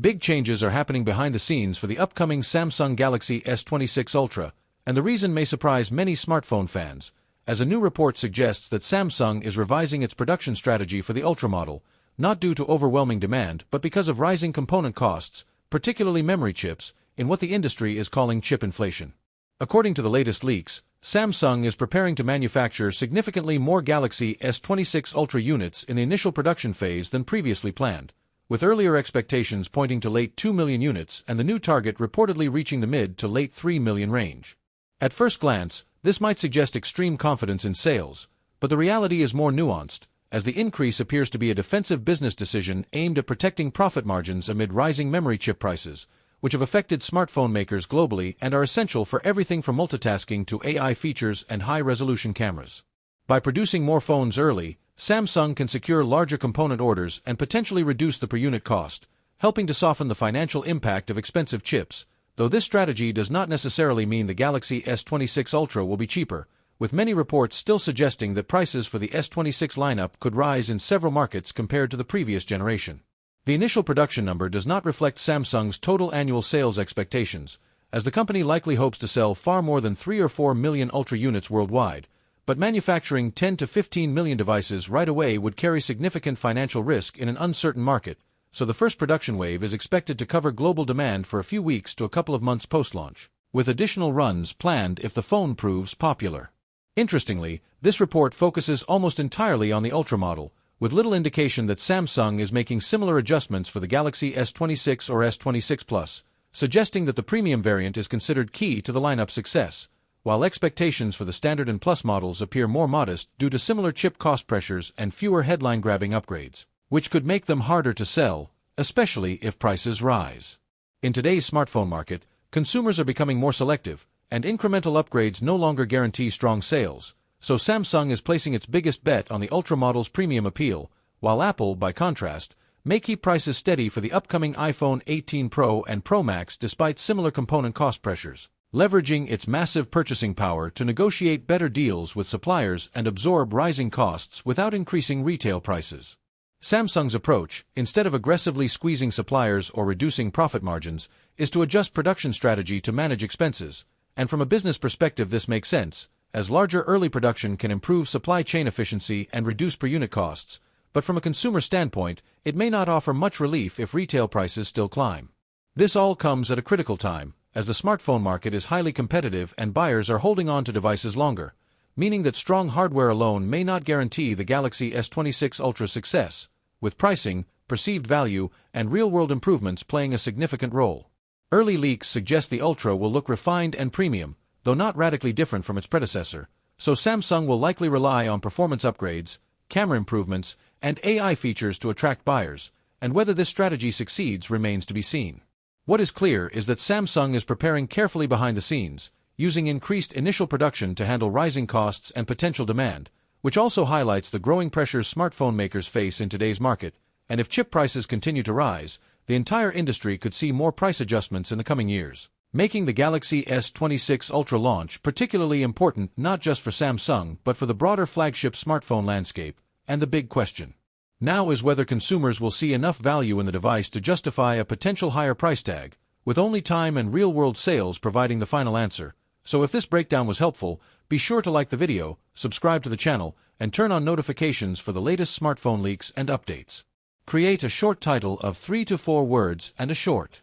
Big changes are happening behind the scenes for the upcoming Samsung Galaxy S26 Ultra, and the reason may surprise many smartphone fans, as a new report suggests that Samsung is revising its production strategy for the Ultra model, not due to overwhelming demand but because of rising component costs, particularly memory chips, in what the industry is calling chip inflation. According to the latest leaks, Samsung is preparing to manufacture significantly more Galaxy S26 Ultra units in the initial production phase than previously planned, with earlier expectations pointing to late 2 million units and the new target reportedly reaching the mid to late 3 million range. At first glance, this might suggest extreme confidence in sales, but the reality is more nuanced, as the increase appears to be a defensive business decision aimed at protecting profit margins amid rising memory chip prices, which have affected smartphone makers globally and are essential for everything from multitasking to AI features and high-resolution cameras. By producing more phones early, Samsung can secure larger component orders and potentially reduce the per-unit cost, helping to soften the financial impact of expensive chips, though this strategy does not necessarily mean the Galaxy S26 Ultra will be cheaper, with many reports still suggesting that prices for the S26 lineup could rise in several markets compared to the previous generation. The initial production number does not reflect Samsung's total annual sales expectations, as the company likely hopes to sell far more than 3 or 4 million Ultra units worldwide, but manufacturing 10 to 15 million devices right away would carry significant financial risk in an uncertain market, so the first production wave is expected to cover global demand for a few weeks to a couple of months post-launch, with additional runs planned if the phone proves popular. Interestingly, this report focuses almost entirely on the Ultra model, with little indication that Samsung is making similar adjustments for the Galaxy S26 or S26 Plus, suggesting that the premium variant is considered key to the lineup's success, while expectations for the Standard and Plus models appear more modest due to similar chip cost pressures and fewer headline-grabbing upgrades, which could make them harder to sell, especially if prices rise. In today's smartphone market, consumers are becoming more selective, and incremental upgrades no longer guarantee strong sales, so Samsung is placing its biggest bet on the Ultra model's premium appeal, while Apple, by contrast, may keep prices steady for the upcoming iPhone 18 Pro and Pro Max despite similar component cost pressures, leveraging its massive purchasing power to negotiate better deals with suppliers and absorb rising costs without increasing retail prices. Samsung's approach, instead of aggressively squeezing suppliers or reducing profit margins, is to adjust production strategy to manage expenses, and from a business perspective this makes sense, as larger early production can improve supply chain efficiency and reduce per-unit costs, but from a consumer standpoint, it may not offer much relief if retail prices still climb. This all comes at a critical time, as the smartphone market is highly competitive and buyers are holding on to devices longer, meaning that strong hardware alone may not guarantee the Galaxy S26 Ultra's success, with pricing, perceived value, and real-world improvements playing a significant role. Early leaks suggest the Ultra will look refined and premium, though not radically different from its predecessor, so Samsung will likely rely on performance upgrades, camera improvements, and AI features to attract buyers, and whether this strategy succeeds remains to be seen. What is clear is that Samsung is preparing carefully behind the scenes, using increased initial production to handle rising costs and potential demand, which also highlights the growing pressures smartphone makers face in today's market, and if chip prices continue to rise, the entire industry could see more price adjustments in the coming years, making the Galaxy S26 Ultra launch particularly important not just for Samsung but for the broader flagship smartphone landscape, and the big question now is whether consumers will see enough value in the device to justify a potential higher price tag, with only time and real-world sales providing the final answer. So if this breakdown was helpful, be sure to like the video, subscribe to the channel, and turn on notifications for the latest smartphone leaks and updates. Create a short title of 3 to 4 words and a short